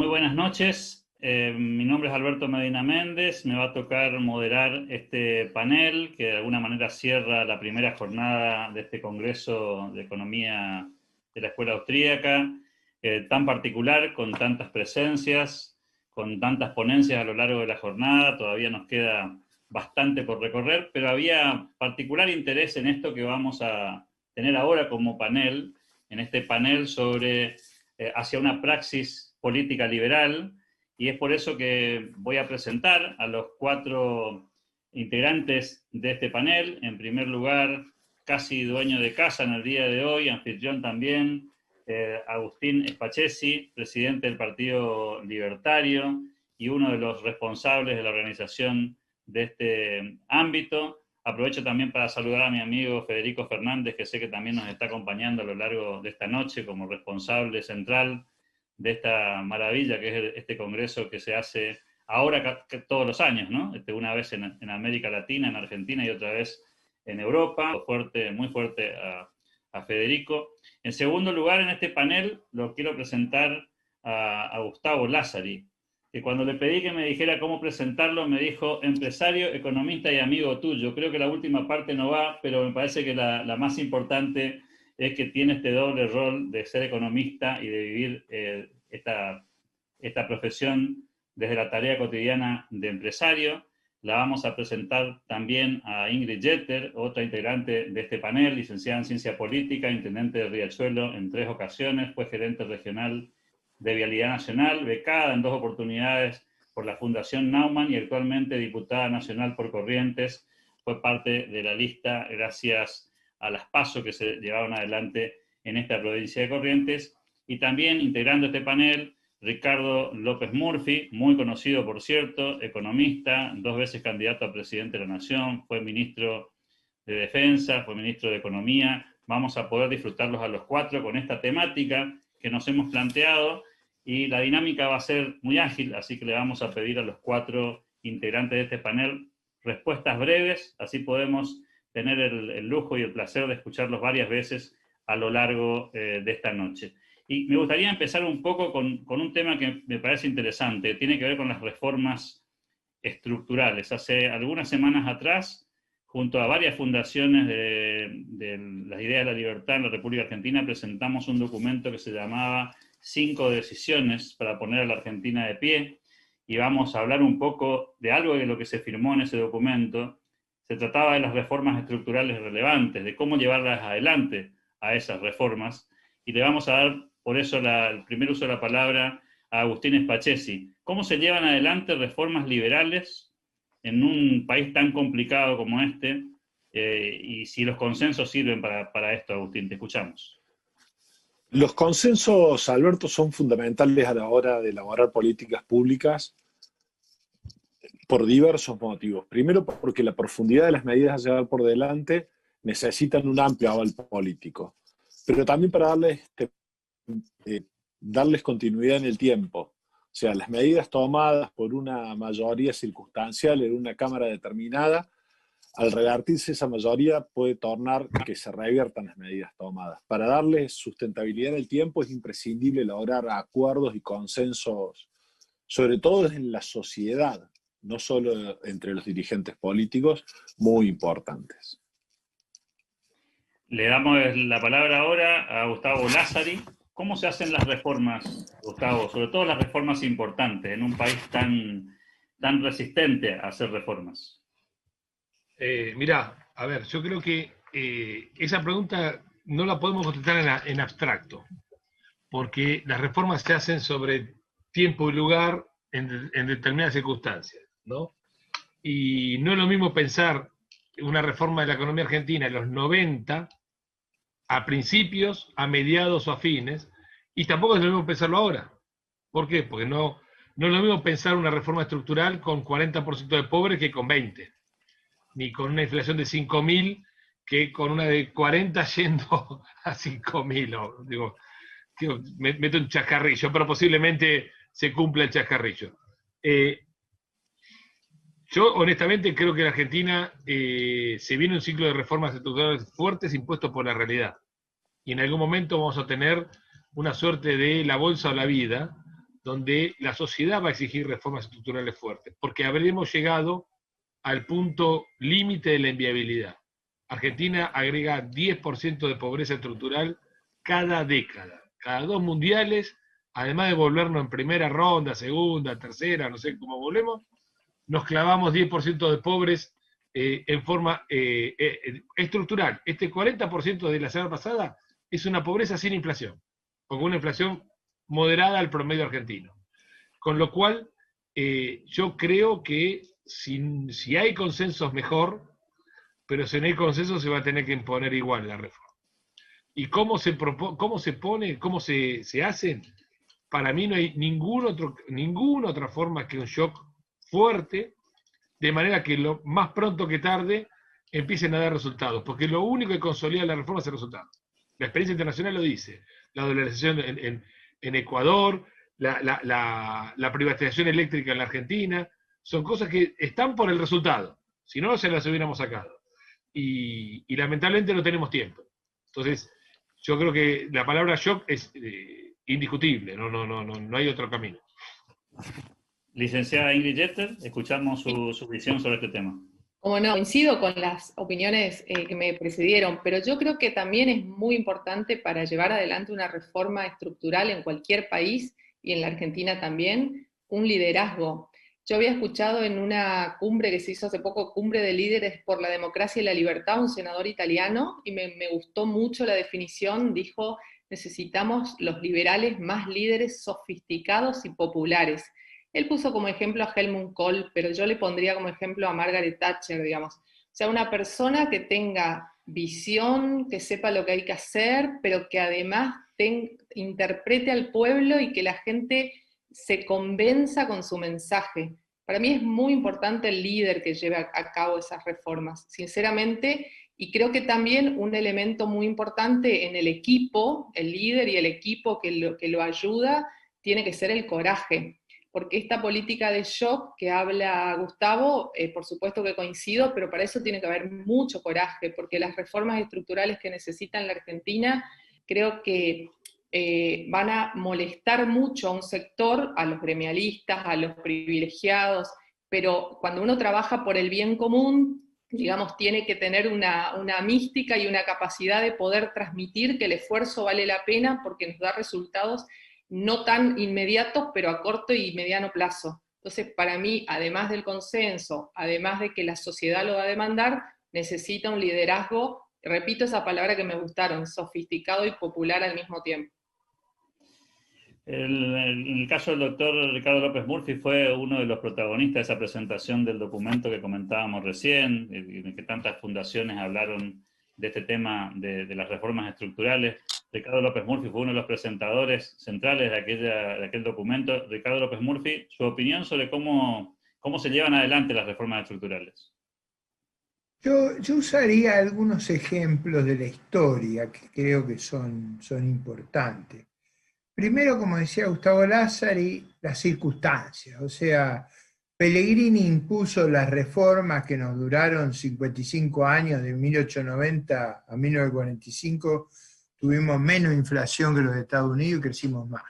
Muy buenas noches. Mi nombre es Alberto Medina Méndez. Me va a tocar moderar este panel que de alguna manera cierra la primera jornada de este Congreso de Economía de la Escuela Austríaca, tan particular, con tantas presencias, con tantas ponencias a lo largo de la jornada. Todavía nos queda bastante por recorrer, pero había particular interés en esto que vamos a tener ahora como panel, en este panel sobre hacia una praxis política liberal, y es por eso que voy a presentar a los 4 integrantes de este panel. En primer lugar, casi dueño de casa en el día de hoy, anfitrión también, Agustín Spachesi, presidente del Partido Libertario y uno de los responsables de la organización de este ámbito. Aprovecho también para saludar a mi amigo Federico Fernández, que sé que también nos está acompañando a lo largo de esta noche como responsable central de esta maravilla que es este congreso que se hace ahora todos los años, ¿no? Una vez en América Latina, en Argentina, y otra vez en Europa. Muy fuerte a Federico. En segundo lugar, en este panel lo quiero presentar a Gustavo Lázari, que cuando le pedí que me dijera cómo presentarlo, me dijo empresario, economista y amigo tuyo. Creo que la última parte no va, pero me parece que la más importante es que tiene este doble rol de ser economista y de vivir esta profesión desde la tarea cotidiana de empresario. La vamos a presentar también a Ingrid Jeter, otra integrante de este panel, licenciada en Ciencia Política, intendente de Riachuelo en 3 ocasiones, fue gerente regional de Vialidad Nacional, becada en 2 oportunidades por la Fundación Naumann y actualmente diputada nacional por Corrientes. Fue parte de la lista gracias a las PASO que se llevaron adelante en esta provincia de Corrientes. Y también integrando este panel, Ricardo López Murphy, muy conocido por cierto, economista, 2 veces candidato a presidente de la Nación, fue ministro de Defensa, fue ministro de Economía. Vamos a poder disfrutarlos a los 4 con esta temática que nos hemos planteado, y la dinámica va a ser muy ágil, así que le vamos a pedir a los 4 integrantes de este panel respuestas breves, así podemos tener el lujo y el placer de escucharlos varias veces a lo largo de esta noche. Y me gustaría empezar un poco con un tema que me parece interesante, tiene que ver con las reformas estructurales. Hace algunas semanas atrás, junto a varias fundaciones de las ideas de la libertad en la República Argentina, presentamos un documento que se llamaba 5 decisiones para poner a la Argentina de pie, y vamos a hablar un poco de algo de lo que se firmó en ese documento. Se trataba de las reformas estructurales relevantes, de cómo llevarlas adelante a esas reformas, y le vamos a dar por eso el primer uso de la palabra a Agustín Spachesi. ¿Cómo se llevan adelante reformas liberales en un país tan complicado como este? Y si los consensos sirven para esto, Agustín, te escuchamos. Los consensos, Alberto, son fundamentales a la hora de elaborar políticas públicas por diversos motivos. Primero, porque la profundidad de las medidas a llevar por delante necesitan un amplio aval político, pero también para darles continuidad en el tiempo. O sea, las medidas tomadas por una mayoría circunstancial en una Cámara determinada, al revertirse esa mayoría puede tornar que se reviertan las medidas tomadas. Para darles sustentabilidad en el tiempo es imprescindible lograr acuerdos y consensos, sobre todo en la sociedad, no solo entre los dirigentes políticos, muy importantes. Le damos la palabra ahora a Gustavo Lázari. ¿Cómo se hacen las reformas, Gustavo? Sobre todo las reformas importantes en un país tan resistente a hacer reformas. Mirá, a ver, yo creo que esa pregunta no la podemos contestar en abstracto, porque las reformas se hacen sobre tiempo y lugar en determinadas circunstancias, ¿no? Y no es lo mismo pensar una reforma de la economía argentina en los 90, a principios, a mediados o a fines, y tampoco es lo mismo pensarlo ahora. ¿Por qué? Porque no es lo mismo pensar una reforma estructural con 40% de pobres que con 20%, ni con una inflación de 5.000 que con una de 40 yendo a 5.000. Digo, me meto un chascarrillo, pero posiblemente se cumpla el chascarrillo. Yo honestamente creo que en Argentina se viene un ciclo de reformas estructurales fuertes impuestos por la realidad. Y en algún momento vamos a tener una suerte de la bolsa o la vida, donde la sociedad va a exigir reformas estructurales fuertes, porque habremos llegado al punto límite de la inviabilidad. Argentina agrega 10% de pobreza estructural cada década, cada 2 mundiales, además de volvernos en primera ronda, segunda, tercera, no sé cómo volvemos, nos clavamos 10% de pobres en forma estructural. Este 40% de la semana pasada es una pobreza sin inflación, con una inflación moderada al promedio argentino. Con lo cual, yo creo que si hay consensos mejor, pero si no hay consenso se va a tener que imponer igual la reforma. ¿Y cómo se pone, cómo se hacen? Para mí no hay ninguna otra forma que un shock fuerte, de manera que lo más pronto que tarde empiecen a dar resultados, porque lo único que consolida la reforma es el resultado. La experiencia internacional lo dice, la dolarización en Ecuador, la privatización eléctrica en la Argentina, son cosas que están por el resultado, si no se las hubiéramos sacado. Y lamentablemente no tenemos tiempo. Entonces, yo creo que la palabra shock es indiscutible, no hay otro camino. Licenciada Ingrid Jeter, escuchamos su visión sobre este tema. Como no, coincido con las opiniones que me precedieron, pero yo creo que también es muy importante para llevar adelante una reforma estructural en cualquier país, y en la Argentina también, un liderazgo. Yo había escuchado en una cumbre que se hizo hace poco, Cumbre de Líderes por la Democracia y la Libertad, un senador italiano, y me gustó mucho la definición, dijo, necesitamos los liberales más líderes sofisticados y populares. Él puso como ejemplo a Helmut Kohl, pero yo le pondría como ejemplo a Margaret Thatcher, digamos. O sea, una persona que tenga visión, que sepa lo que hay que hacer, pero que además interprete al pueblo y que la gente se convenza con su mensaje. Para mí es muy importante el líder que lleve a cabo esas reformas, sinceramente, y creo que también un elemento muy importante en el equipo, el líder y el equipo que lo ayuda, tiene que ser el coraje, porque esta política de shock que habla Gustavo, por supuesto que coincido, pero para eso tiene que haber mucho coraje, porque las reformas estructurales que necesita la Argentina, creo que van a molestar mucho a un sector, a los gremialistas, a los privilegiados, pero cuando uno trabaja por el bien común, digamos, tiene que tener una mística y una capacidad de poder transmitir que el esfuerzo vale la pena porque nos da resultados no tan inmediatos, pero a corto y mediano plazo. Entonces, para mí, además del consenso, además de que la sociedad lo va a demandar, necesita un liderazgo, repito esa palabra que me gustaron, sofisticado y popular al mismo tiempo. En el caso del doctor Ricardo López Murphy fue uno de los protagonistas de esa presentación del documento que comentábamos recién, en que tantas fundaciones hablaron de este tema de las reformas estructurales. Ricardo López Murphy fue uno de los presentadores centrales de aquel documento. Ricardo López Murphy, su opinión sobre cómo se llevan adelante las reformas estructurales. Yo usaría algunos ejemplos de la historia que creo que son importantes. Primero, como decía Gustavo Lázari, las circunstancias. O sea, Pellegrini impuso las reformas que nos duraron 55 años, de 1890 a 1945, tuvimos menos inflación que los de Estados Unidos y crecimos más.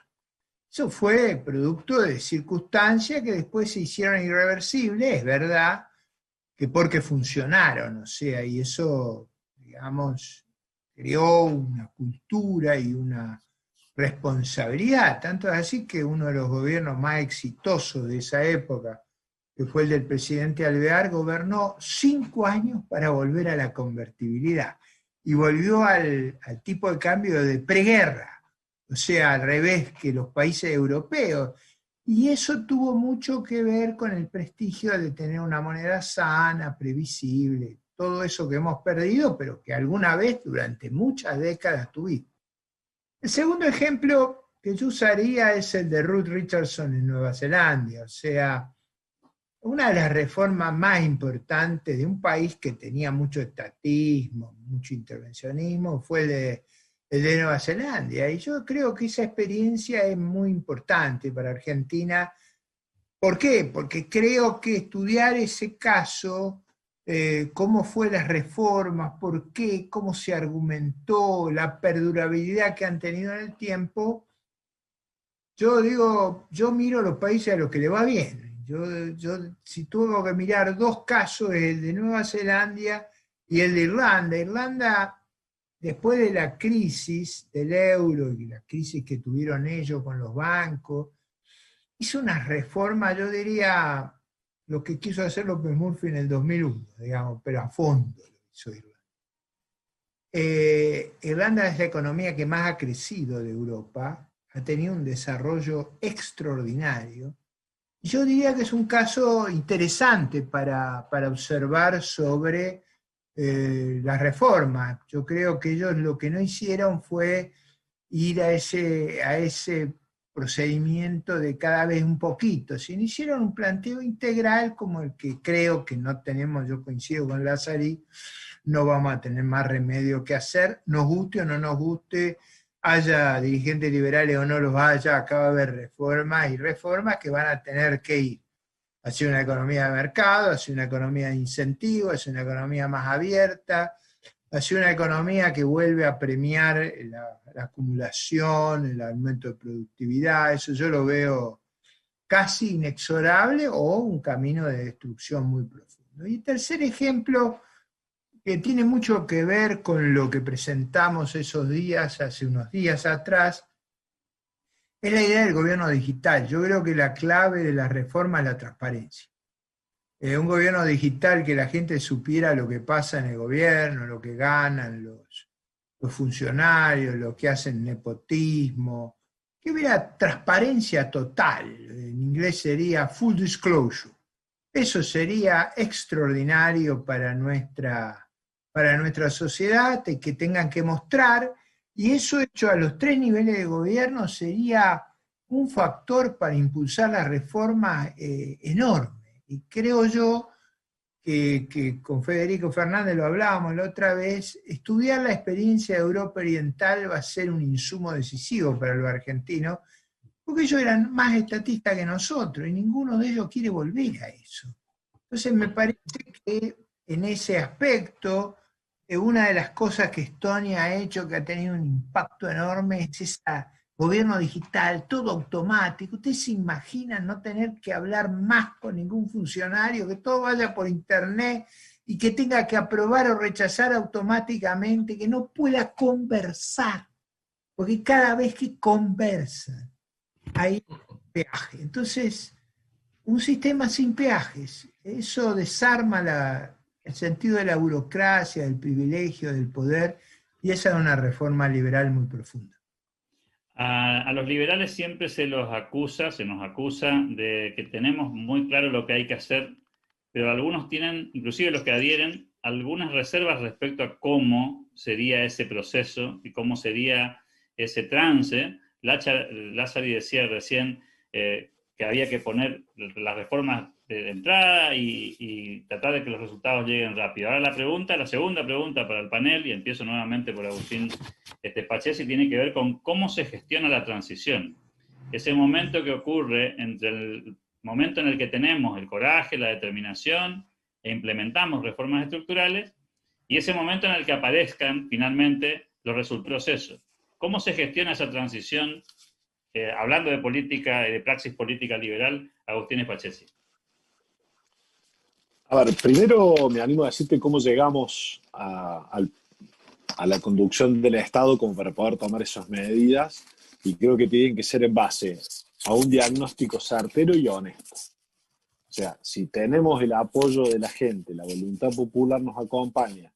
Eso fue producto de circunstancias que después se hicieron irreversibles, es verdad, que porque funcionaron, o sea, y eso, digamos, creó una cultura y una responsabilidad, tanto es así que uno de los gobiernos más exitosos de esa época, que fue el del presidente Alvear, gobernó 5 años para volver a la convertibilidad, y volvió al tipo de cambio de preguerra, o sea, al revés que los países europeos, y eso tuvo mucho que ver con el prestigio de tener una moneda sana, previsible, todo eso que hemos perdido, pero que alguna vez durante muchas décadas tuvimos. El segundo ejemplo que yo usaría es el de Ruth Richardson en Nueva Zelanda, o sea, una de las reformas más importantes de un país que tenía mucho estatismo, mucho intervencionismo, fue el de Nueva Zelanda, y yo creo que esa experiencia es muy importante para Argentina. ¿Por qué? Porque creo que estudiar ese caso, cómo fue las reformas, por qué, cómo se argumentó, la perdurabilidad que han tenido en el tiempo, Yo digo, yo miro los países a los que le va bien. Si tuve que mirar dos casos, el de Nueva Zelanda y el de Irlanda. Irlanda, después de la crisis del euro y la crisis que tuvieron ellos con los bancos, hizo una reforma, yo diría, lo que quiso hacer López Murphy en el 2001, digamos, pero a fondo lo hizo Irlanda. Irlanda es la economía que más ha crecido de Europa, ha tenido un desarrollo extraordinario. Yo diría que es un caso interesante para observar sobre las reformas. Yo creo que ellos lo que no hicieron fue ir a ese procedimiento de cada vez un poquito, sino hicieron un planteo integral como el que creo que no tenemos, yo coincido con Lázari, no vamos a tener más remedio que hacer, nos guste o no nos guste, haya dirigentes liberales o no los haya, acá va a haber reformas y reformas que van a tener que ir hacia una economía de mercado, hacia una economía de incentivos, hacia una economía más abierta, hacia una economía que vuelve a premiar la acumulación, el aumento de productividad. Eso yo lo veo casi inexorable o un camino de destrucción muy profundo. Y tercer ejemplo, que tiene mucho que ver con lo que presentamos esos días, hace unos días atrás, es la idea del gobierno digital. Yo creo que la clave de la reforma es la transparencia. Un gobierno digital que la gente supiera lo que pasa en el gobierno, lo que ganan los funcionarios, lo que hacen nepotismo, que hubiera transparencia total. En inglés sería full disclosure. Eso sería extraordinario para nuestra sociedad, que tengan que mostrar, y eso hecho a los 3 niveles de gobierno sería un factor para impulsar la reforma enorme. Y creo yo que con Federico Fernández lo hablábamos la otra vez, estudiar la experiencia de Europa Oriental va a ser un insumo decisivo para los argentinos, porque ellos eran más estatistas que nosotros y ninguno de ellos quiere volver a eso. Entonces me parece que en ese aspecto, una de las cosas que Estonia ha hecho que ha tenido un impacto enorme es ese gobierno digital, todo automático. Ustedes se imaginan no tener que hablar más con ningún funcionario, que todo vaya por internet y que tenga que aprobar o rechazar automáticamente, que no pueda conversar, porque cada vez que conversan hay peaje. Entonces, un sistema sin peajes, eso desarma el sentido de la burocracia, del privilegio, del poder, y esa es una reforma liberal muy profunda. A los liberales siempre se nos acusa de que tenemos muy claro lo que hay que hacer, pero algunos tienen, inclusive los que adhieren, algunas reservas respecto a cómo sería ese proceso y cómo sería ese trance. Lázari decía recién que había que poner las reformas de entrada y tratar de que los resultados lleguen rápido. Ahora la segunda pregunta para el panel, y empiezo nuevamente por Agustín Pachesi, tiene que ver con cómo se gestiona la transición. Ese momento que ocurre entre el momento en el que tenemos el coraje, la determinación e implementamos reformas estructurales, y ese momento en el que aparezcan finalmente los resultados del proceso. ¿Cómo se gestiona esa transición? Hablando de política y de praxis política liberal, Agustín Pachesi. A ver, primero me animo a decirte cómo llegamos a la conducción del Estado como para poder tomar esas medidas, y creo que tienen que ser en base a un diagnóstico certero y honesto. O sea, si tenemos el apoyo de la gente, la voluntad popular nos acompaña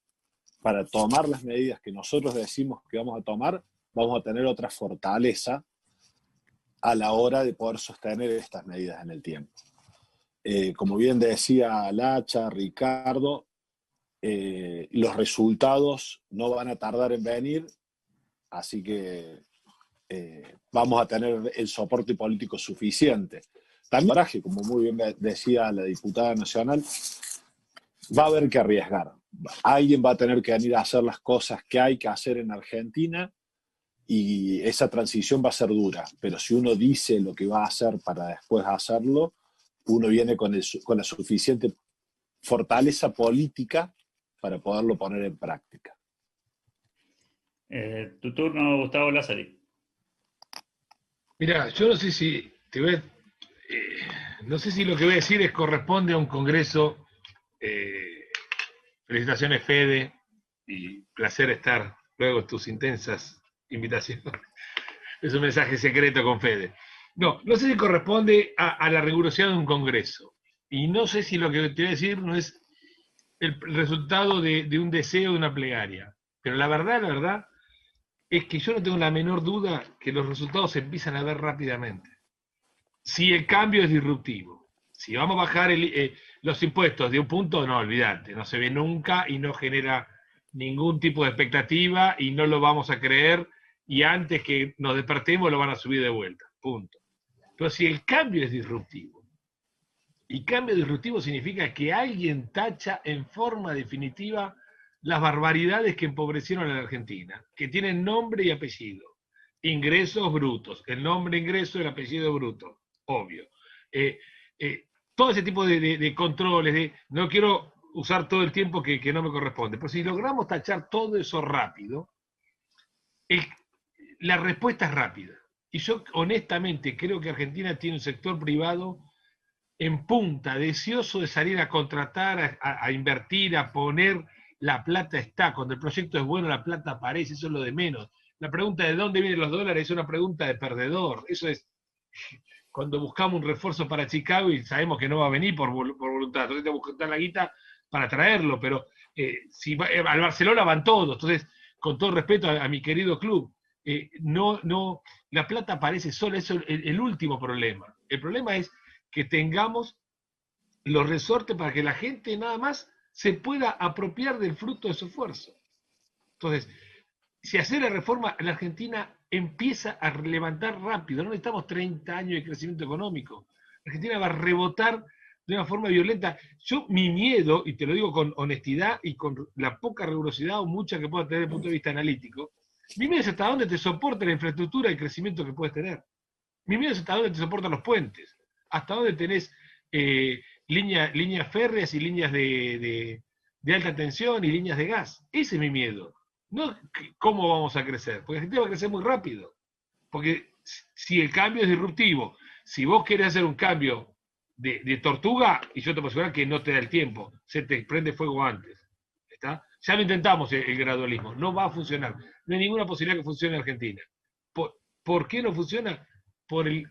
para tomar las medidas que nosotros decimos que vamos a tomar, vamos a tener otra fortaleza a la hora de poder sostener estas medidas en el tiempo. Como bien decía Lacha, Ricardo, los resultados no van a tardar en venir, así que vamos a tener el soporte político suficiente. También, como muy bien decía la diputada nacional, va a haber que arriesgar. Alguien va a tener que venir a hacer las cosas que hay que hacer en Argentina, y esa transición va a ser dura, pero si uno dice lo que va a hacer para después hacerlo, uno viene con la suficiente fortaleza política para poderlo poner en práctica. Tu turno, Gustavo Lázari. Mira, yo no sé si no sé si lo que voy a decir corresponde a un congreso. Felicitaciones, Fede, y placer estar luego en tus intensas invitaciones. Es un mensaje secreto con Fede. No, no sé si corresponde a la rigurosidad de un congreso. Y no sé si lo que te voy a decir no es el resultado de un deseo, de una plegaria. Pero la verdad, es que yo no tengo la menor duda que los resultados se empiezan a ver rápidamente. Si el cambio es disruptivo, si vamos a bajar los impuestos de un punto, no, olvídate, no se ve nunca y no genera ningún tipo de expectativa y no lo vamos a creer y antes que nos despertemos lo van a subir de vuelta, punto. Pero si el cambio es disruptivo, y cambio disruptivo significa que alguien tacha en forma definitiva las barbaridades que empobrecieron a la Argentina, que tienen nombre y apellido. Ingresos brutos, el nombre ingreso, el apellido bruto, obvio. Todo ese tipo de controles, no quiero usar todo el tiempo que no me corresponde, pero si logramos tachar todo eso rápido, la respuesta es rápida. Y yo honestamente creo que Argentina tiene un sector privado en punta, deseoso de salir a contratar, a invertir, a poner, la plata está, cuando el proyecto es bueno la plata aparece, eso es lo de menos. La pregunta de dónde vienen los dólares es una pregunta de perdedor, eso es cuando buscamos un refuerzo para Chicago y sabemos que no va a venir por voluntad, entonces tenemos que buscar la guita para traerlo, pero al Barcelona van todos, entonces con todo respeto a mi querido club, no, la plata aparece sola, eso es el último problema. El problema es que tengamos los resortes para que la gente nada más se pueda apropiar del fruto de su esfuerzo. Entonces, si hacer la reforma, la Argentina empieza a levantar rápido, no necesitamos 30 años de crecimiento económico. La Argentina va a rebotar de una forma violenta. Mi miedo, y te lo digo con honestidad y con la poca rigurosidad o mucha que pueda tener desde el punto de vista analítico, mi miedo es hasta dónde te soporta la infraestructura y el crecimiento que puedes tener. Mi miedo es hasta dónde te soportan los puentes, hasta dónde tenés líneas férreas y líneas de alta tensión y líneas de gas. Ese es mi miedo. No cómo vamos a crecer, porque la gente va a crecer muy rápido. Porque si el cambio es disruptivo, si vos querés hacer un cambio de tortuga, y yo te puedo asegurar que no te da el tiempo, se te prende fuego antes. ¿Está? Ya lo intentamos el gradualismo, no va a funcionar. No hay ninguna posibilidad que funcione en Argentina. ¿Por qué no funciona? Por el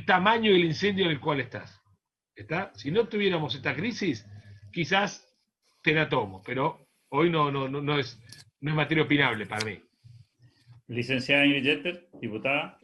tamaño del incendio en el cual estás. ¿Está? Si no tuviéramos esta crisis, quizás te la tomo, pero hoy no es materia opinable para mí. Licenciada Ingrid Jeter, diputada.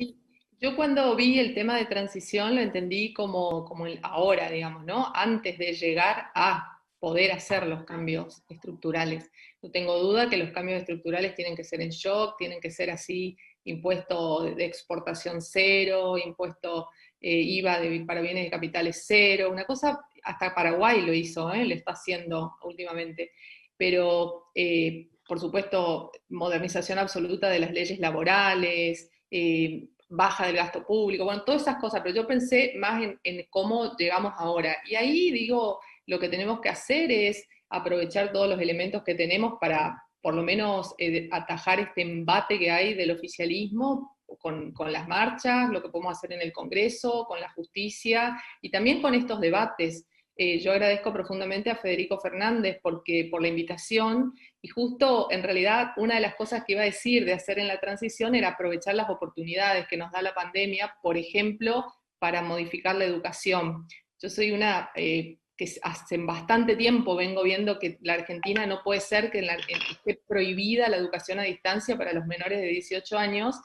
Yo cuando vi el tema de transición lo entendí como el ahora, digamos, ¿no? Antes de llegar a poder hacer los cambios estructurales. No tengo duda que los cambios estructurales tienen que ser en shock, tienen que ser así, impuesto de exportación cero, impuesto IVA para bienes de capitales cero, una cosa, hasta Paraguay lo hizo, lo está haciendo últimamente. Pero, por supuesto, modernización absoluta de las leyes laborales, baja del gasto público, bueno, todas esas cosas, pero yo pensé más en cómo llegamos ahora. Y ahí digo, lo que tenemos que hacer es aprovechar todos los elementos que tenemos para, por lo menos, atajar este embate que hay del oficialismo con las marchas, lo que podemos hacer en el Congreso, con la justicia, y también con estos debates. Yo agradezco profundamente a Federico Fernández por la invitación, y justo en realidad una de las cosas que iba a decir de hacer en la transición era aprovechar las oportunidades que nos da la pandemia, por ejemplo, para modificar la educación. Yo soy una que hace bastante tiempo vengo viendo que la Argentina no puede ser que esté prohibida la educación a distancia para los menores de 18 años,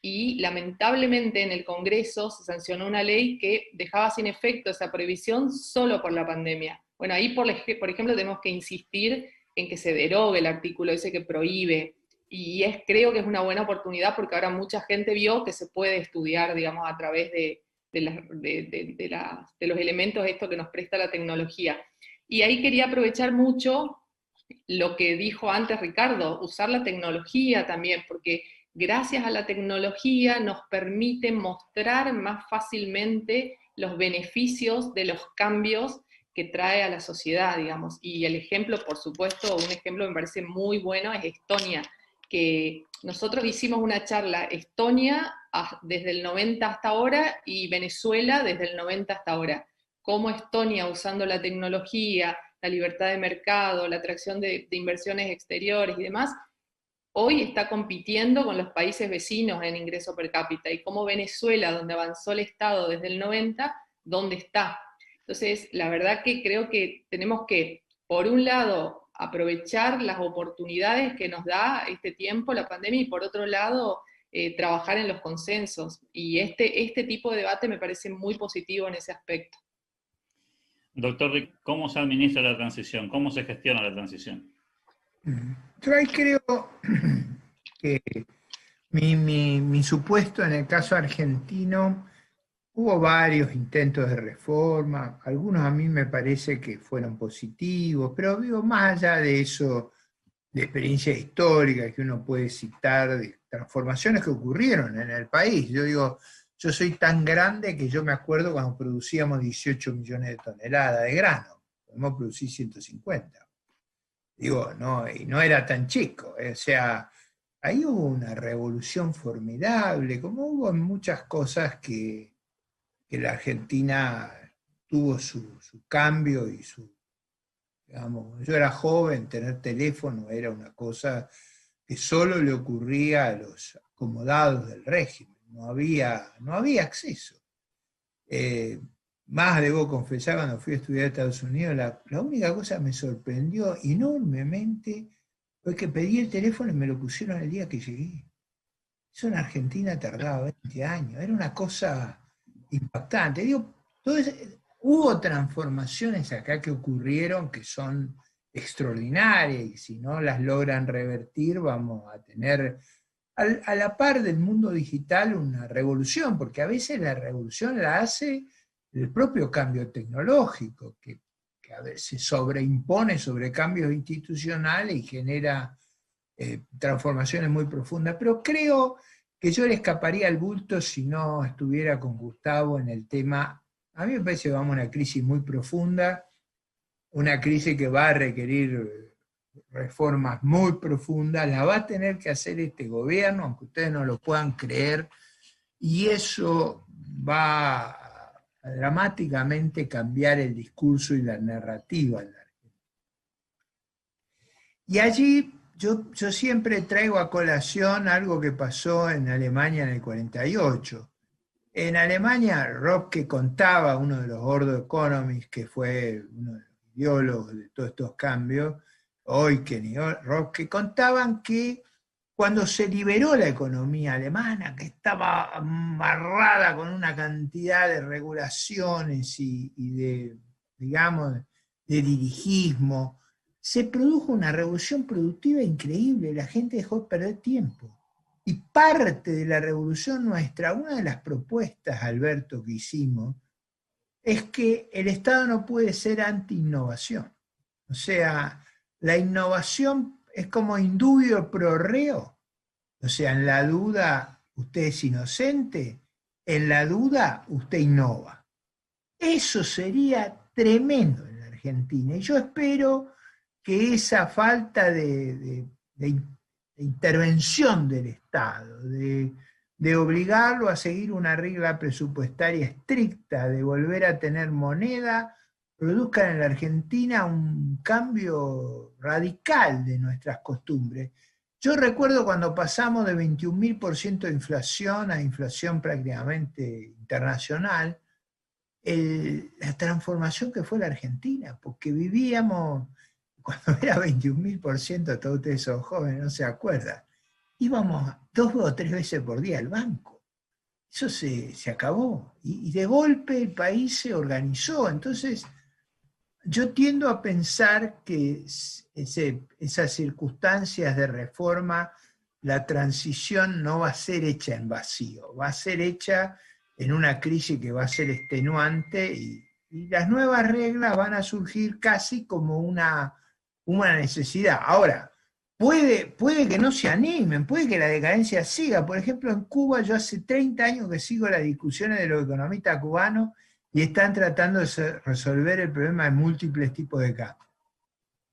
y lamentablemente en el Congreso se sancionó una ley que dejaba sin efecto esa prohibición solo por la pandemia. Bueno, ahí por ejemplo tenemos que insistir en que se derogue el artículo ese que prohíbe, y creo que es una buena oportunidad porque ahora mucha gente vio que se puede estudiar, digamos, a través de los elementos esto que nos presta la tecnología. Y ahí quería aprovechar mucho lo que dijo antes Ricardo, usar la tecnología también, porque gracias a la tecnología nos permite mostrar más fácilmente los beneficios de los cambios que trae a la sociedad, digamos. Y el ejemplo, por supuesto, un ejemplo que me parece muy bueno es Estonia, que nosotros hicimos una charla Estonia desde el 90 hasta ahora y Venezuela desde el 90 hasta ahora. Cómo Estonia, usando la tecnología, la libertad de mercado, la atracción de inversiones exteriores y demás, hoy está compitiendo con los países vecinos en ingreso per cápita, y cómo Venezuela, donde avanzó el Estado desde el 90, ¿dónde está? Entonces, la verdad que creo que tenemos que, por un lado, aprovechar las oportunidades que nos da este tiempo, la pandemia, y por otro lado, trabajar en los consensos. Y este tipo de debate me parece muy positivo en ese aspecto. Doctor Rick, ¿cómo se administra la transición? ¿Cómo se gestiona la transición? Yo ahí creo que mi supuesto en el caso argentino, hubo varios intentos de reforma, algunos a mí me parece que fueron positivos, pero digo, más allá de eso, de experiencias históricas que uno puede citar, de transformaciones que ocurrieron en el país. Yo digo, yo soy tan grande que yo me acuerdo cuando producíamos 18 millones de toneladas de grano, podemos producir 150. Digo, no, y no era tan chico, o sea, ahí hubo una revolución formidable, como hubo en muchas cosas que la Argentina tuvo su cambio y su, digamos, yo era joven, tener teléfono era una cosa que solo le ocurría a los acomodados del régimen, no había acceso. Más debo confesar, cuando fui a estudiar a Estados Unidos, la única cosa que me sorprendió enormemente fue que pedí el teléfono y me lo pusieron el día que llegué. Eso en Argentina tardaba 20 años, era una cosa impactante. Digo, hubo transformaciones acá que ocurrieron que son extraordinarias, y si no las logran revertir, vamos a tener a la par del mundo digital una revolución, porque a veces la revolución la hace el propio cambio tecnológico, que a veces se sobreimpone sobre cambios institucionales y genera transformaciones muy profundas. Pero creo que yo le escaparía al bulto si no estuviera con Gustavo en el tema. A mí me parece que vamos a una crisis muy profunda, una crisis que va a requerir reformas muy profundas, la va a tener que hacer este gobierno, aunque ustedes no lo puedan creer, y eso va a dramáticamente cambiar el discurso y la narrativa en la Argentina. Y allí yo siempre traigo a colación algo que pasó en Alemania en el 48. En Alemania, Röpke contaba, uno de los Ordo Economists, que fue uno de los ideólogos de todos estos cambios, Eucken y Röpke, contaban que cuando se liberó la economía alemana, que estaba amarrada con una cantidad de regulaciones y de, digamos, de dirigismo, se produjo una revolución productiva increíble, la gente dejó de perder tiempo. Y parte de la revolución nuestra, una de las propuestas, Alberto, que hicimos, es que el Estado no puede ser anti-innovación. O sea, la innovación es como indubio pro reo. O sea, en la duda usted es inocente, en la duda usted innova. Eso sería tremendo en la Argentina. Y yo espero que esa falta de intervención del Estado, de obligarlo a seguir una regla presupuestaria estricta, de volver a tener moneda, produzcan en la Argentina un cambio radical de nuestras costumbres. Yo recuerdo cuando pasamos de 21.000% de inflación a inflación prácticamente internacional, la transformación que fue la Argentina, porque vivíamos, cuando era 21.000%, todos ustedes son jóvenes, no se acuerdan, íbamos 2 o 3 veces por día al banco. Eso se acabó. Y de golpe el país se organizó. Entonces, yo tiendo a pensar que esas circunstancias de reforma, la transición no va a ser hecha en vacío, va a ser hecha en una crisis que va a ser extenuante, y las nuevas reglas van a surgir casi como una necesidad. Ahora, puede que no se animen, puede que la decadencia siga. Por ejemplo, en Cuba yo hace 30 años que sigo las discusiones de los economistas cubanos y están tratando de resolver el problema de múltiples tipos de cambio.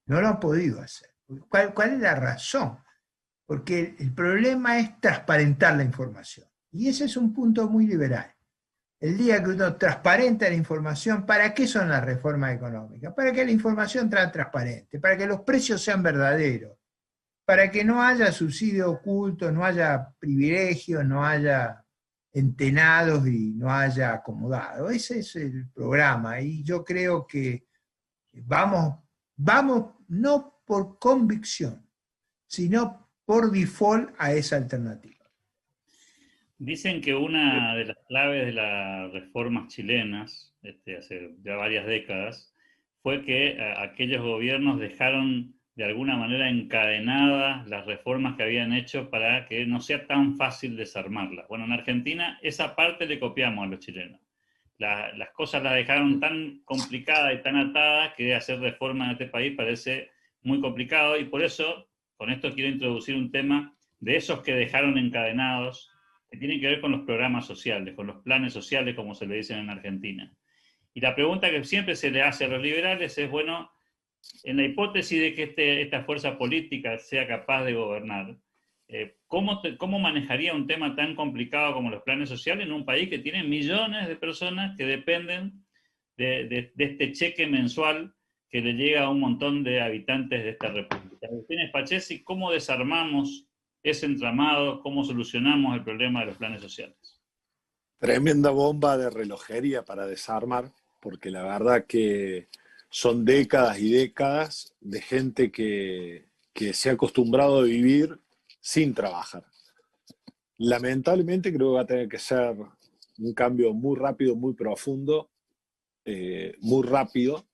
No lo han podido hacer. ¿Cuál es la razón? porque el problema es transparentar la información. Y ese es un punto muy liberal. El día que uno transparenta la información, ¿para qué son las reformas económicas? Para que la información sea transparente, para que los precios sean verdaderos, para que no haya subsidio oculto, no haya privilegios, no haya entenados y no haya acomodados. Ese es el programa y yo creo que vamos no por convicción, sino por default a esa alternativa. Dicen que una de las claves de las reformas chilenas, hace ya varias décadas, fue que aquellos gobiernos dejaron de alguna manera encadenadas las reformas que habían hecho para que no sea tan fácil desarmarlas. Bueno, en Argentina esa parte le copiamos a los chilenos. Las cosas las dejaron tan complicadas y tan atadas que hacer reformas en este país parece muy complicado y por eso, con esto quiero introducir un tema de esos que dejaron encadenados, que tienen que ver con los programas sociales, con los planes sociales, como se le dicen en Argentina. Y la pregunta que siempre se le hace a los liberales es, bueno, en la hipótesis de que esta fuerza política sea capaz de gobernar, ¿cómo manejaría un tema tan complicado como los planes sociales en un país que tiene millones de personas que dependen de este cheque mensual que le llega a un montón de habitantes de esta república? Agustín Spachesi, ¿cómo desarmamos ese entramado? ¿Cómo solucionamos el problema de los planes sociales? Tremenda bomba de relojería para desarmar, porque la verdad que son décadas y décadas de gente que se ha acostumbrado a vivir sin trabajar. Lamentablemente creo que va a tener que ser un cambio muy rápido, muy profundo, muy rápido,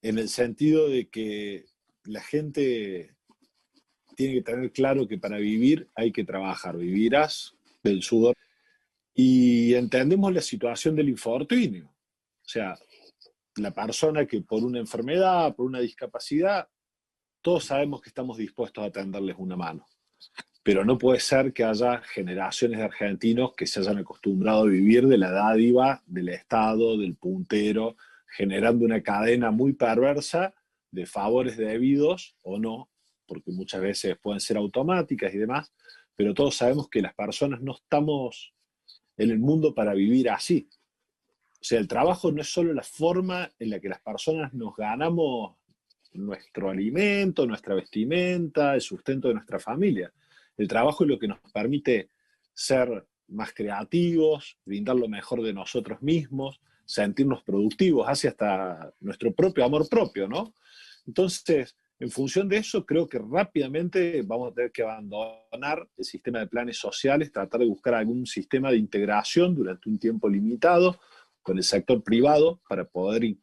en el sentido de que la gente tiene que tener claro que para vivir hay que trabajar, vivirás del sudor. Y entendemos la situación del infortunio. O sea, la persona que por una enfermedad, por una discapacidad, todos sabemos que estamos dispuestos a tenderles una mano. Pero no puede ser que haya generaciones de argentinos que se hayan acostumbrado a vivir de la dádiva del Estado, del puntero, generando una cadena muy perversa de favores debidos o no, porque muchas veces pueden ser automáticas y demás, pero todos sabemos que las personas no estamos en el mundo para vivir así. O sea, el trabajo no es solo la forma en la que las personas nos ganamos nuestro alimento, nuestra vestimenta, el sustento de nuestra familia. El trabajo es lo que nos permite ser más creativos, brindar lo mejor de nosotros mismos, sentirnos productivos, hacia hasta nuestro propio amor propio, ¿no? Entonces, en función de eso, creo que rápidamente vamos a tener que abandonar el sistema de planes sociales, tratar de buscar algún sistema de integración durante un tiempo limitado con el sector privado para poder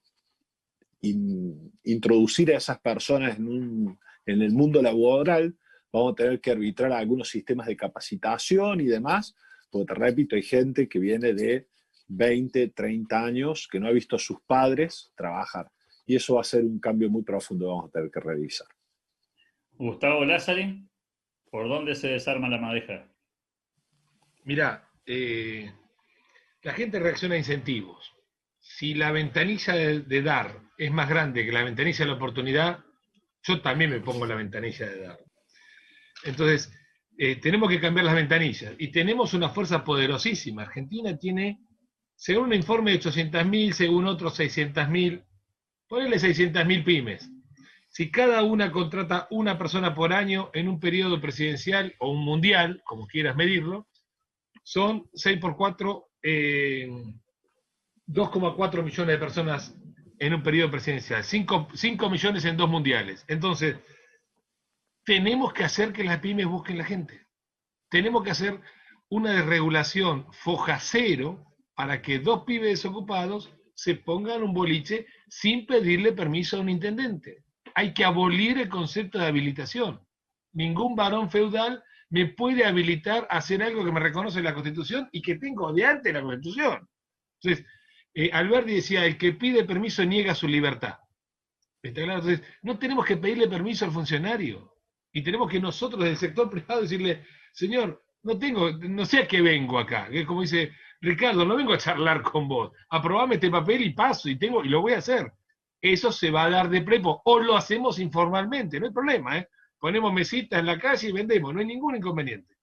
introducir a esas personas en el mundo laboral. Vamos a tener que arbitrar algunos sistemas de capacitación y demás, porque te repito, hay gente que viene de 20, 30 años que no ha visto a sus padres trabajar. Y eso va a ser un cambio muy profundo que vamos a tener que revisar. Gustavo Lázari, ¿por dónde se desarma la madeja? Mirá, la gente reacciona a incentivos. Si la ventanilla de dar es más grande que la ventanilla de la oportunidad, yo también me pongo la ventanilla de dar. Entonces, tenemos que cambiar las ventanillas. Y tenemos una fuerza poderosísima. Argentina tiene, según un informe de 800.000, según otros 600.000, ponele 600.000 pymes. Si cada una contrata una persona por año en un periodo presidencial o un mundial, como quieras medirlo, son 6 por 4, 2,4 millones de personas en un periodo presidencial. 5 millones en 2 mundiales. Entonces, tenemos que hacer que las pymes busquen la gente. Tenemos que hacer una desregulación foja cero para que 2 pibes desocupados se pongan un boliche sin pedirle permiso a un intendente. Hay que abolir el concepto de habilitación. Ningún varón feudal me puede habilitar a hacer algo que me reconoce la Constitución y que tengo de antes la Constitución. Entonces, Alberti decía, el que pide permiso niega su libertad. ¿Está claro? Entonces, no tenemos que pedirle permiso al funcionario. Y tenemos que nosotros del sector privado decirle, señor, no sé a qué vengo acá. Que es como dice Ricardo, no vengo a charlar con vos. Aprobame este papel y paso, y lo voy a hacer. Eso se va a dar de prepo. O lo hacemos informalmente, no hay problema, ponemos mesitas en la calle y vendemos, no hay ningún inconveniente.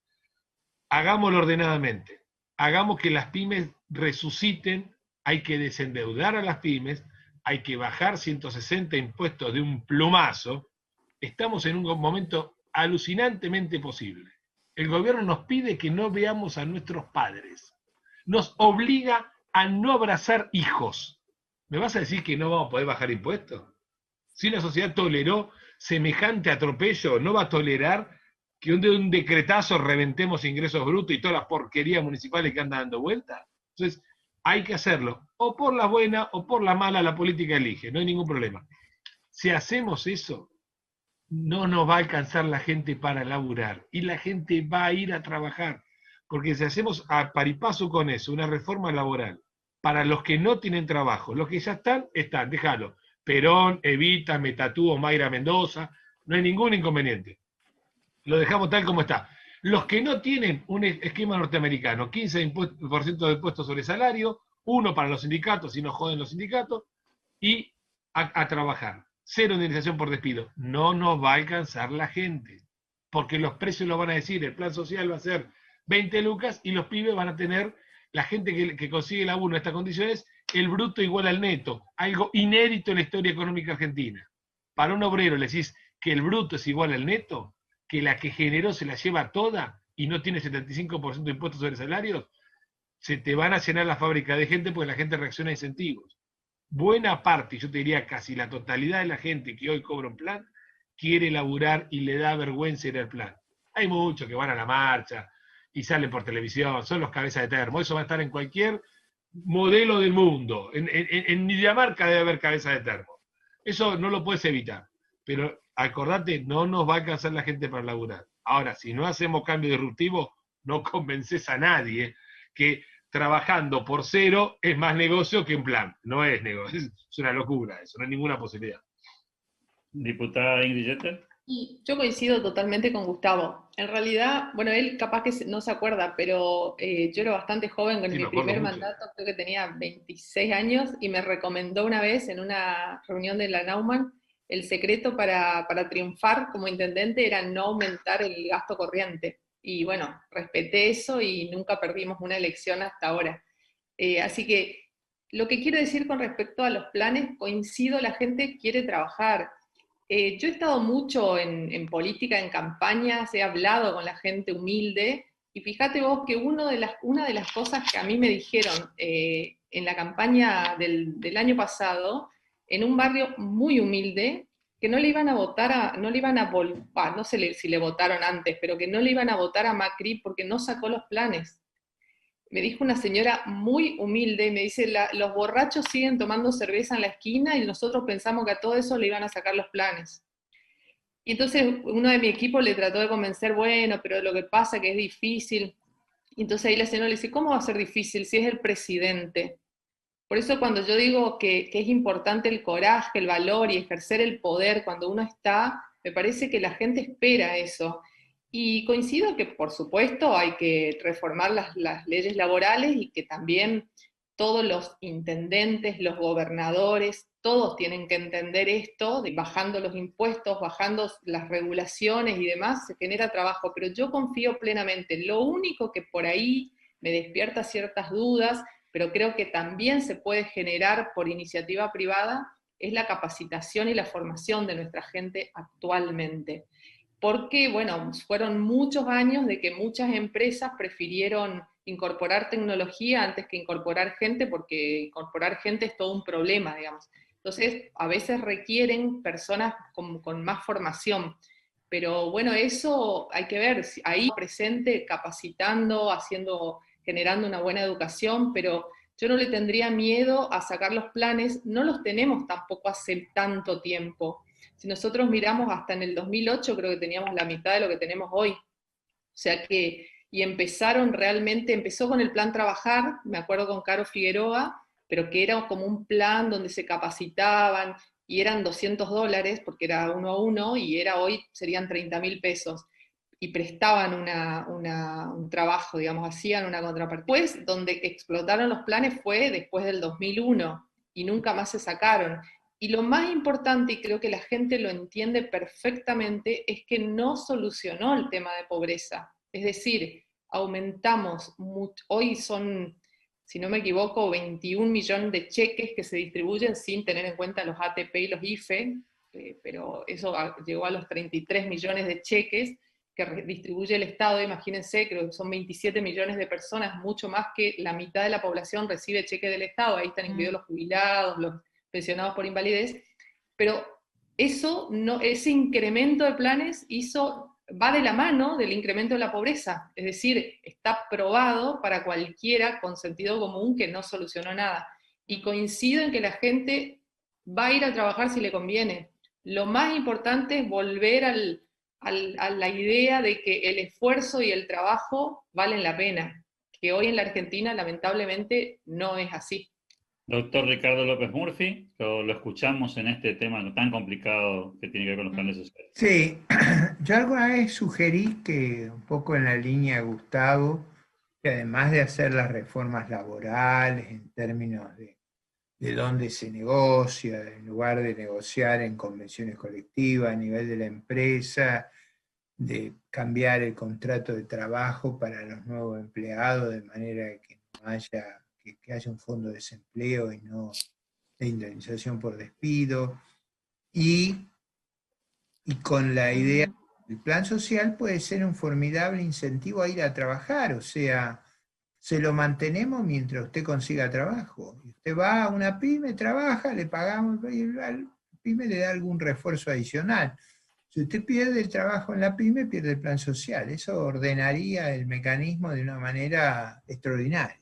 Hagámoslo ordenadamente, hagamos que las pymes resuciten, hay que desendeudar a las pymes, hay que bajar 160 impuestos de un plumazo. Estamos en un momento alucinantemente posible. El gobierno nos pide que no veamos a nuestros padres, nos obliga a no abrazar hijos. ¿Me vas a decir que no vamos a poder bajar impuestos? Si la sociedad toleró semejante atropello, ¿no va a tolerar que de un decretazo reventemos ingresos brutos y todas las porquerías municipales que andan dando vueltas? Entonces, hay que hacerlo. O por la buena o por la mala, la política elige, no hay ningún problema. Si hacemos eso, no nos va a alcanzar la gente para laburar y la gente va a ir a trabajar. Porque si hacemos a par y paso con eso una reforma laboral para los que no tienen trabajo, los que ya están, déjalo. Perón, Evita, me tatúo Mayra Mendoza, no hay ningún inconveniente. Lo dejamos tal como está. Los que no tienen un esquema norteamericano, 15% de impuestos sobre salario, 1 para los sindicatos, si no joden los sindicatos, y a trabajar. 0 indemnización por despido. No nos va a alcanzar la gente, porque los precios lo van a decir, el plan social va a ser 20 lucas y los pibes van a tener, la gente que consigue laburo en estas condiciones, el bruto igual al neto, algo inédito en la historia económica argentina. Para un obrero le decís que el bruto es igual al neto, que la que generó se la lleva toda y no tiene 75% de impuestos sobre salarios, se te van a llenar la fábrica de gente porque la gente reacciona a incentivos. Buena parte, yo te diría casi la totalidad de la gente que hoy cobra un plan, quiere laburar y le da vergüenza ir al plan. Hay muchos que van a la marcha y salen por televisión, son los cabezas de termo, eso va a estar en cualquier modelo del mundo. En Dinamarca debe haber cabeza de termo. Eso no lo puedes evitar. Pero acordate, no nos va a alcanzar la gente para laburar. Ahora, si no hacemos cambio disruptivo, no convences a nadie que trabajando por 0 es más negocio que un plan. No es negocio, es una locura eso, no hay ninguna posibilidad. Diputada Ingrid Jeter. Y yo coincido totalmente con Gustavo. En realidad, bueno, él capaz que no se acuerda, pero yo era bastante joven, en Sí, mi primer mandato creo que tenía 26 años, y me recomendó una vez en una reunión de la Naumann, el secreto para triunfar como intendente era no aumentar el gasto corriente. Y bueno, respeté eso y nunca perdimos una elección hasta ahora. Así que lo que quiero decir con respecto a los planes, coincido, la gente quiere trabajar. Yo he estado mucho en política, en campañas, he hablado con la gente humilde, y fíjate vos que una de las cosas que a mí me dijeron en la campaña del año pasado, en un barrio muy humilde, que no le iban a votar no le iban a volver, no sé si le votaron antes, pero que no le iban a votar a Macri porque no sacó los planes. Me dijo una señora muy humilde, me dice, los borrachos siguen tomando cerveza en la esquina y nosotros pensamos que a todo eso le iban a sacar los planes. Y entonces uno de mi equipo le trató de convencer, bueno, pero lo que pasa es que es difícil. Y entonces ahí la señora le dice, ¿cómo va a ser difícil si es el presidente? Por eso cuando yo digo que es importante el coraje, el valor y ejercer el poder cuando uno está, me parece que la gente espera eso. Y coincido que, por supuesto, hay que reformar las leyes laborales y que también todos los intendentes, los gobernadores, todos tienen que entender esto, de bajando los impuestos, bajando las regulaciones y demás, se genera trabajo. Pero yo confío plenamente. Lo único que por ahí me despierta ciertas dudas, pero creo que también se puede generar por iniciativa privada, es la capacitación y la formación de nuestra gente actualmente. Porque, bueno, fueron muchos años de que muchas empresas prefirieron incorporar tecnología antes que incorporar gente, porque incorporar gente es todo un problema, digamos. Entonces, a veces requieren personas con más formación. Pero bueno, eso hay que ver, ahí presente, capacitando, generando una buena educación, pero yo no le tendría miedo a sacar los planes, no los tenemos tampoco hace tanto tiempo. Si nosotros miramos hasta en el 2008, creo que teníamos la mitad de lo que tenemos hoy. O sea que, y empezó con el plan Trabajar, me acuerdo con Caro Figueroa, pero que era como un plan donde se capacitaban, y eran $200, porque era 1 a 1, y hoy serían 30.000 pesos. Y prestaban un trabajo, digamos, hacían una contrapartida. Después, donde explotaron los planes fue después del 2001, y nunca más se sacaron. Y lo más importante, y creo que la gente lo entiende perfectamente, es que no solucionó el tema de pobreza. Es decir, aumentamos, hoy son, si no me equivoco, 21 millones de cheques que se distribuyen sin tener en cuenta los ATP y los IFE, pero eso llegó a los 33 millones de cheques que distribuye el Estado. Imagínense, creo que son 27 millones de personas, mucho más que la mitad de la población recibe cheque del Estado, ahí están incluidos los jubilados, los pensionados por invalidez, pero eso no, ese incremento de planes va de la mano del incremento de la pobreza, es decir, está probado para cualquiera con sentido común que no solucionó nada. Y coincido en que la gente va a ir a trabajar si le conviene. Lo más importante es volver a la idea de que el esfuerzo y el trabajo valen la pena, que hoy en la Argentina lamentablemente no es así. Doctor Ricardo López Murphy, lo escuchamos en este tema tan complicado que tiene que ver con los planes sociales. Sí, yo alguna vez sugerí que, un poco en la línea de Gustavo, que además de hacer las reformas laborales en términos de dónde se negocia, en lugar de negociar en convenciones colectivas a nivel de la empresa, de cambiar el contrato de trabajo para los nuevos empleados de manera que no haya, que haya un fondo de desempleo y no de indemnización por despido, y con la idea del plan social puede ser un formidable incentivo a ir a trabajar, o sea, se lo mantenemos mientras usted consiga trabajo. Y usted va a una pyme, trabaja, le pagamos, y la pyme le da algún refuerzo adicional. Si usted pierde el trabajo en la pyme, pierde el plan social. Eso ordenaría el mecanismo de una manera extraordinaria.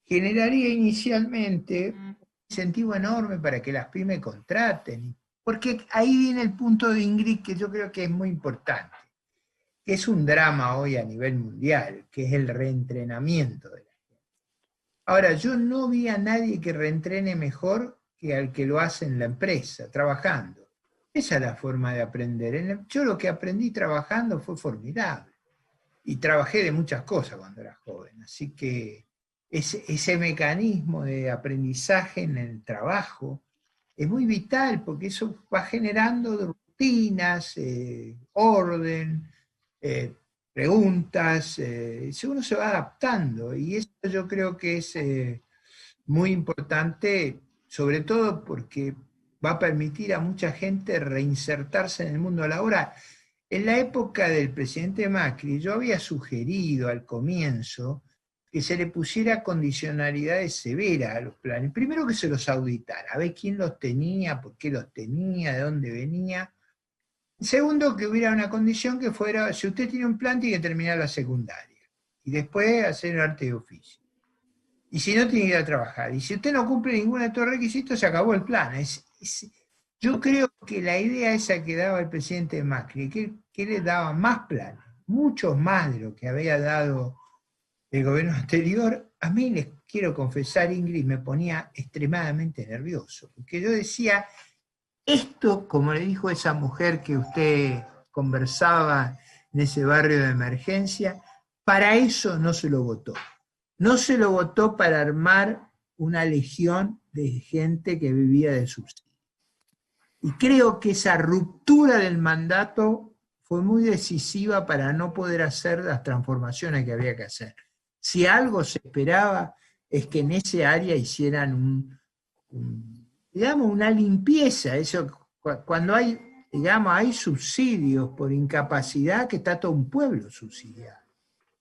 Generaría inicialmente un incentivo enorme para que las pymes contraten, porque ahí viene el punto de Ingrid que yo creo que es muy importante. Es un drama hoy a nivel mundial, que es el reentrenamiento de la gente. Ahora, yo no vi a nadie que reentrene mejor que al que lo hace en la empresa, trabajando. Esa es la forma de aprender. Yo lo que aprendí trabajando fue formidable. Y trabajé de muchas cosas cuando era joven. Así que ese mecanismo de aprendizaje en el trabajo es muy vital, porque eso va generando rutinas, orden, preguntas, uno se va adaptando, y eso yo creo que es muy importante, sobre todo porque va a permitir a mucha gente reinsertarse en el mundo laboral. En la época del presidente Macri, yo había sugerido al comienzo que se le pusiera condicionalidades severas a los planes. Primero que se los auditara, a ver quién los tenía, por qué los tenía, de dónde venía. Segundo, que hubiera una condición que fuera, si usted tiene un plan, tiene que terminar la secundaria. Y después hacer el arte de oficio. Y si no, tiene que ir a trabajar. Y si usted no cumple ninguno de estos requisitos, se acabó el plan. Yo creo que la idea esa que daba el presidente Macri, que le daba más planes, muchos más de lo que había dado el gobierno anterior, a mí les quiero confesar, Ingrid, me ponía extremadamente nervioso. Porque yo decía, esto, como le dijo esa mujer que usted conversaba en ese barrio de emergencia, para eso no se lo votó. No se lo votó para armar una legión de gente que vivía de subsidio. Y creo que esa ruptura del mandato fue muy decisiva para no poder hacer las transformaciones que había que hacer. Si algo se esperaba es que en ese área hicieran digamos, una limpieza. Eso, cuando hay, digamos, hay subsidios por incapacidad, que está todo un pueblo subsidiado.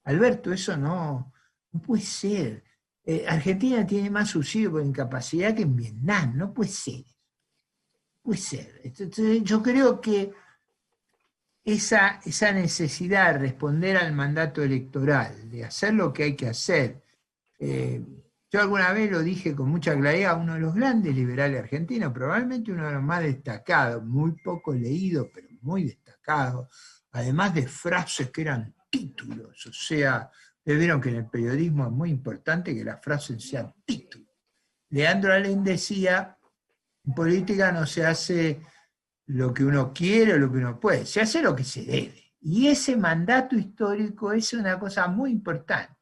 Alberto, eso no puede ser. Argentina tiene más subsidio por incapacidad que en Vietnam, no puede ser. Puede ser. Entonces, yo creo que esa necesidad de responder al mandato electoral, de hacer lo que hay que hacer. Yo alguna vez lo dije con mucha claridad, uno de los grandes liberales argentinos, probablemente uno de los más destacados, muy poco leído, pero muy destacado, además de frases que eran títulos, o sea, ustedes vieron que en el periodismo es muy importante que las frases sean títulos. Leandro Alem decía, en política no se hace lo que uno quiere o lo que uno puede, se hace lo que se debe. Y ese mandato histórico es una cosa muy importante.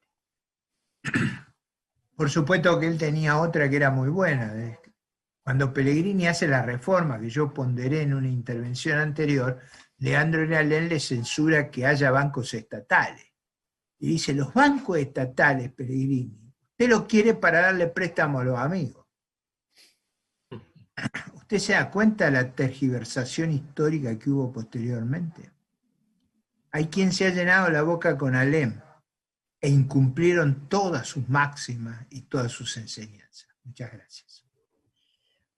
Por supuesto que él tenía otra que era muy buena. Cuando Pellegrini hace la reforma que yo ponderé en una intervención anterior, Leandro Lealén le censura que haya bancos estatales. Y dice, los bancos estatales, Pellegrini, usted lo quiere para darle préstamo a los amigos. ¿Usted se da cuenta de la tergiversación histórica que hubo posteriormente? Hay quien se ha llenado la boca con Alem e incumplieron todas sus máximas y todas sus enseñanzas. Muchas gracias.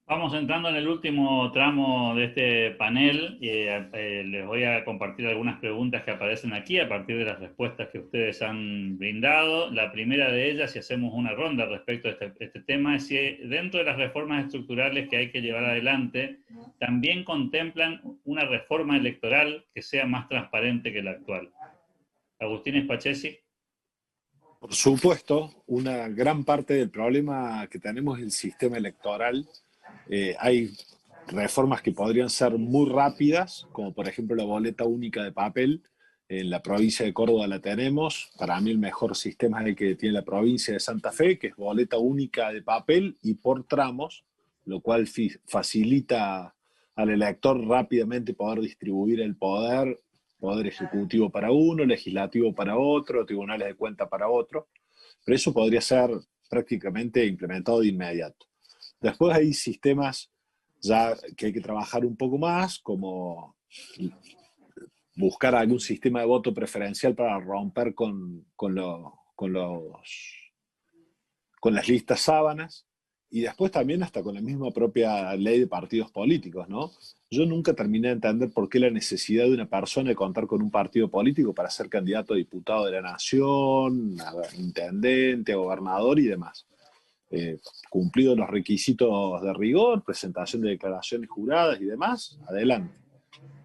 Vamos entrando en el último tramo de este panel. Les voy a compartir algunas preguntas que aparecen aquí a partir de las respuestas que ustedes han brindado. La primera de ellas, si hacemos una ronda respecto a este tema, es si dentro de las reformas estructurales que hay que llevar adelante, también contemplan una reforma electoral que sea más transparente que la actual. Agustín Spachesi. Por supuesto, una gran parte del problema que tenemos es el sistema electoral. Hay reformas que podrían ser muy rápidas, como por ejemplo la boleta única de papel. En la provincia de Córdoba la tenemos. Para mí el mejor sistema es el que tiene la provincia de Santa Fe, que es boleta única de papel y por tramos, lo cual facilita al elector rápidamente poder distribuir el poder ejecutivo para uno, legislativo para otro, tribunales de cuenta para otro. Pero eso podría ser prácticamente implementado de inmediato. Después hay sistemas ya que hay que trabajar un poco más, como buscar algún sistema de voto preferencial para romper con las listas sábanas, y después también hasta con la misma propia ley de partidos políticos, ¿no? Yo nunca terminé de entender por qué la necesidad de una persona de contar con un partido político para ser candidato a diputado de la nación, a intendente, a gobernador y demás. Cumplidos los requisitos de rigor, presentación de declaraciones juradas y demás, adelante.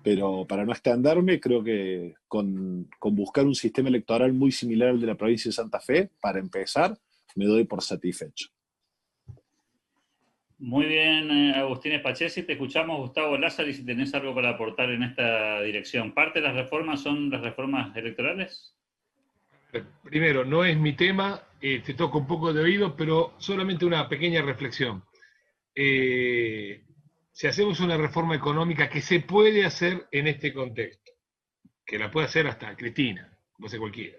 Pero para no extenderme, creo que con buscar un sistema electoral muy similar al de la provincia de Santa Fe, para empezar, me doy por satisfecho. Muy bien, Agustín Spachesi, te escuchamos, Gustavo Lázari, si tenés algo para aportar en esta dirección. ¿Parte de las reformas son las reformas electorales? Primero, no es mi tema, te toco un poco de oído, pero solamente una pequeña reflexión. Si hacemos una reforma económica que se puede hacer en este contexto, que la puede hacer hasta Cristina, no sé cualquiera.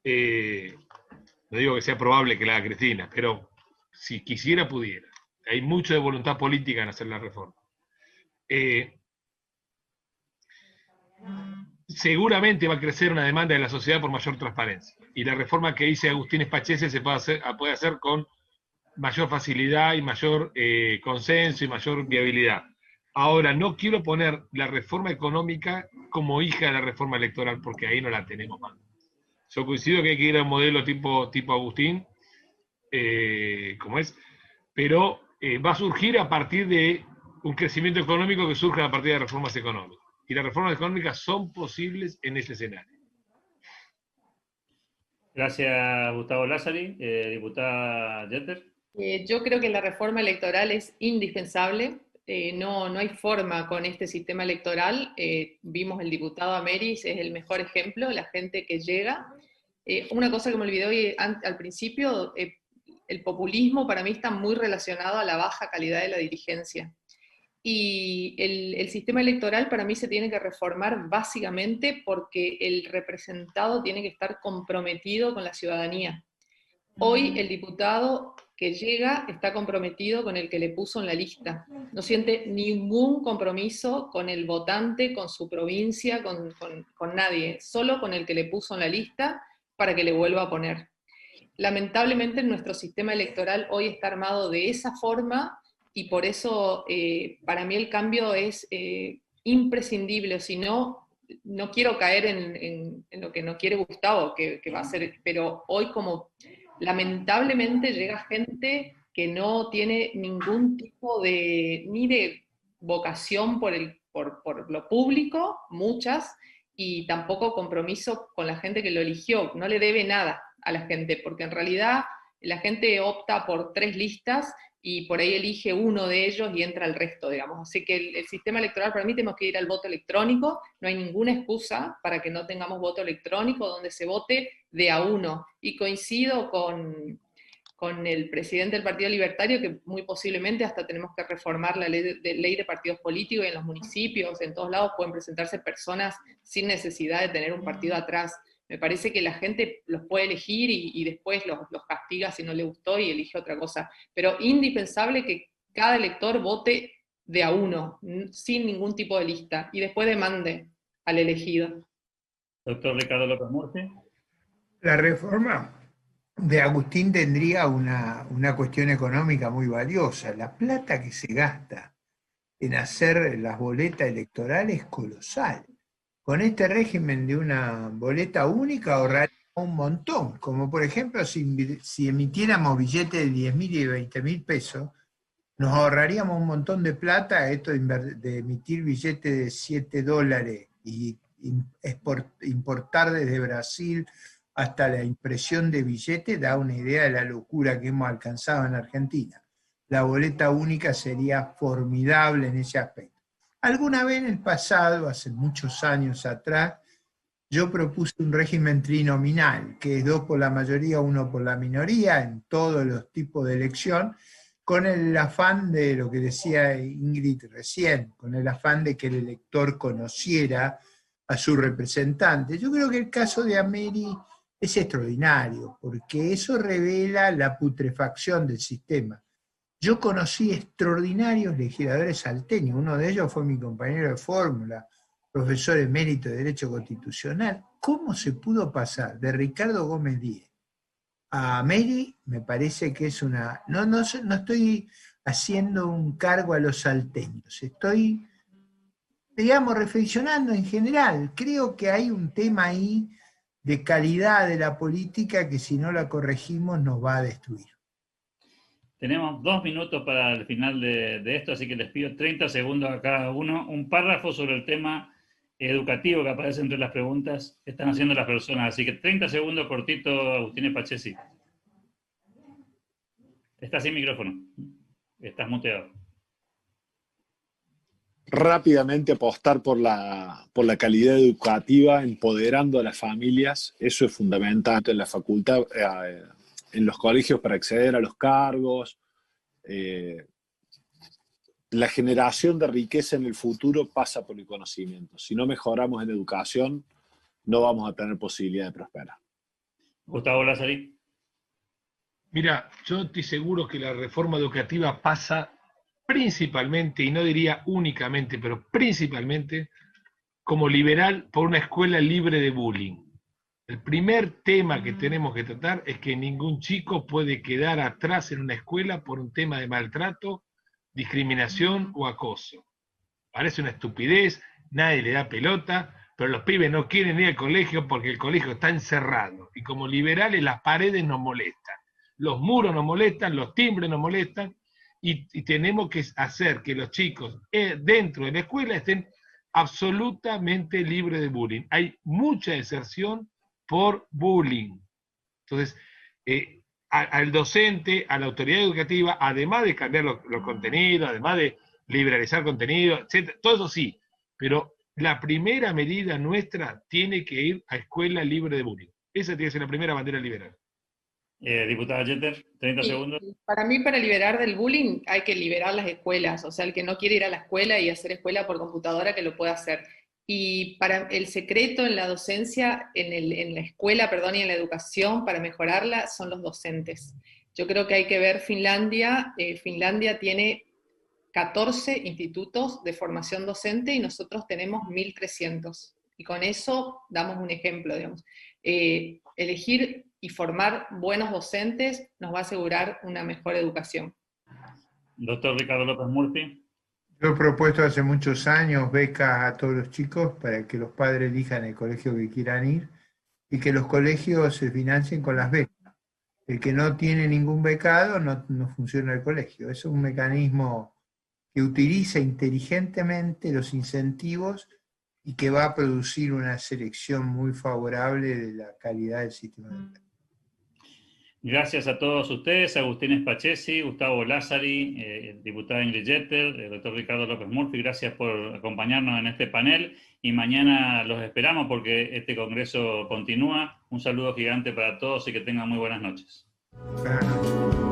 No digo que sea probable que la haga Cristina, pero si quisiera, pudiera. Hay mucho de voluntad política en hacer la reforma. Seguramente va a crecer una demanda de la sociedad por mayor transparencia. Y la reforma que dice Agustín Spachesi se puede hacer con mayor facilidad y mayor consenso y mayor viabilidad. Ahora, no quiero poner la reforma económica como hija de la reforma electoral, porque ahí no la tenemos más. Yo coincido que hay que ir a un modelo tipo Agustín, como es, pero va a surgir a partir de un crecimiento económico que surge a partir de reformas económicas. Y las reformas económicas son posibles en ese escenario. Gracias, Gustavo Lázari. Diputada Jeter. Yo creo que la reforma electoral es indispensable. No hay forma con este sistema electoral. Vimos el diputado Ameris, es el mejor ejemplo, la gente que llega. Una cosa que me olvidé hoy al principio, el populismo para mí está muy relacionado a la baja calidad de la dirigencia. Y el sistema electoral para mí se tiene que reformar básicamente porque el representado tiene que estar comprometido con la ciudadanía. Hoy el diputado que llega está comprometido con el que le puso en la lista. No siente ningún compromiso con el votante, con su provincia, con nadie, solo con el que le puso en la lista para que le vuelva a poner. Lamentablemente nuestro sistema electoral hoy está armado de esa forma y por eso para mí el cambio es imprescindible, si no, no quiero caer en lo que no quiere Gustavo, que va a ser, pero hoy como lamentablemente llega gente que no tiene ningún tipo ni de vocación por lo público, muchas, y tampoco compromiso con la gente que lo eligió, no le debe nada a la gente, porque en realidad la gente opta por 3 listas y por ahí elige uno de ellos y entra el resto, digamos. Así que el sistema electoral, para mí tenemos que ir al voto electrónico, no hay ninguna excusa para que no tengamos voto electrónico donde se vote de a uno. Y coincido con con el presidente del Partido Libertario, que muy posiblemente hasta tenemos que reformar la ley de partidos políticos, y en los municipios, en todos lados pueden presentarse personas sin necesidad de tener un partido atrás. Me parece que la gente los puede elegir y después los castiga si no le gustó y elige otra cosa. Pero indispensable que cada elector vote de a uno, sin ningún tipo de lista, y después demande al elegido. Doctor Ricardo López Murphy. La reforma de Agustín tendría una cuestión económica muy valiosa. La plata que se gasta en hacer las boletas electorales es colosal. Con este régimen de una boleta única ahorraríamos un montón, como por ejemplo si emitiéramos billetes de 10.000 y de 20.000 pesos, nos ahorraríamos un montón de plata. Esto de emitir billetes de $7 y importar desde Brasil hasta la impresión de billetes da una idea de la locura que hemos alcanzado en Argentina. La boleta única sería formidable en ese aspecto. Alguna vez en el pasado, hace muchos años atrás, yo propuse un régimen trinominal, que es 2 por la mayoría, 1 por la minoría, en todos los tipos de elección, con el afán de lo que decía Ingrid recién, con el afán de que el elector conociera a su representante. Yo creo que el caso de Ameri es extraordinario, porque eso revela la putrefacción del sistema. Yo conocí extraordinarios legisladores salteños, uno de ellos fue mi compañero de fórmula, profesor emérito de Derecho Constitucional. ¿Cómo se pudo pasar de Ricardo Gómez Díez a Ameri? Me parece que es una... No estoy haciendo un cargo a los salteños, estoy, digamos, reflexionando en general. Creo que hay un tema ahí de calidad de la política que si no la corregimos nos va a destruir. Tenemos 2 minutos para el final de esto, así que les pido 30 segundos a cada uno. Un párrafo sobre el tema educativo que aparece entre las preguntas que están haciendo las personas. Así que 30 segundos cortito, Agustín Pachesi. Estás sin micrófono. Estás muteado. Rápidamente apostar por la calidad educativa, empoderando a las familias. Eso es fundamental en la facultad, en los colegios para acceder a los cargos. La generación de riqueza en el futuro pasa por el conocimiento. Si no mejoramos en educación, no vamos a tener posibilidad de prosperar. Gustavo Lázari. Mira, yo estoy seguro que la reforma educativa pasa principalmente, y no diría únicamente, pero principalmente, como liberal, por una escuela libre de bullying. El primer tema que tenemos que tratar es que ningún chico puede quedar atrás en una escuela por un tema de maltrato, discriminación o acoso. Parece una estupidez, nadie le da pelota, pero los pibes no quieren ir al colegio porque el colegio está encerrado. Y como liberales las paredes nos molestan, los muros nos molestan, los timbres nos molestan, y tenemos que hacer que los chicos dentro de la escuela estén absolutamente libres de bullying. Hay mucha deserción por bullying. Entonces, al docente, a la autoridad educativa, además de cambiar los contenidos, además de liberalizar contenido, etc., todo eso sí, pero la primera medida nuestra tiene que ir a escuela libre de bullying. Esa tiene que ser la primera bandera liberal. Diputada Jeter, 30 segundos. Para mí, para liberar del bullying, hay que liberar las escuelas. O sea, el que no quiere ir a la escuela y hacer escuela por computadora, que lo pueda hacer. Y para el secreto en la docencia, en la escuela, y en la educación, para mejorarla, son los docentes. Yo creo que hay que ver Finlandia. Finlandia tiene 14 institutos de formación docente y nosotros tenemos 1.300. Y con eso damos un ejemplo, digamos. Elegir y formar buenos docentes nos va a asegurar una mejor educación. Doctor Ricardo López Murphy. Yo he propuesto hace muchos años becas a todos los chicos para que los padres elijan el colegio que quieran ir y que los colegios se financien con las becas. El que no tiene ningún becado no funciona el colegio. Es un mecanismo que utiliza inteligentemente los incentivos y que va a producir una selección muy favorable de la calidad del sistema educativo. Gracias a todos ustedes, Agustín Pachesi, Gustavo Lázari, diputada Ingrid Jeter, el doctor Ricardo López Murphy, gracias por acompañarnos en este panel y mañana los esperamos porque este congreso continúa. Un saludo gigante para todos y que tengan muy buenas noches. Buenas noches.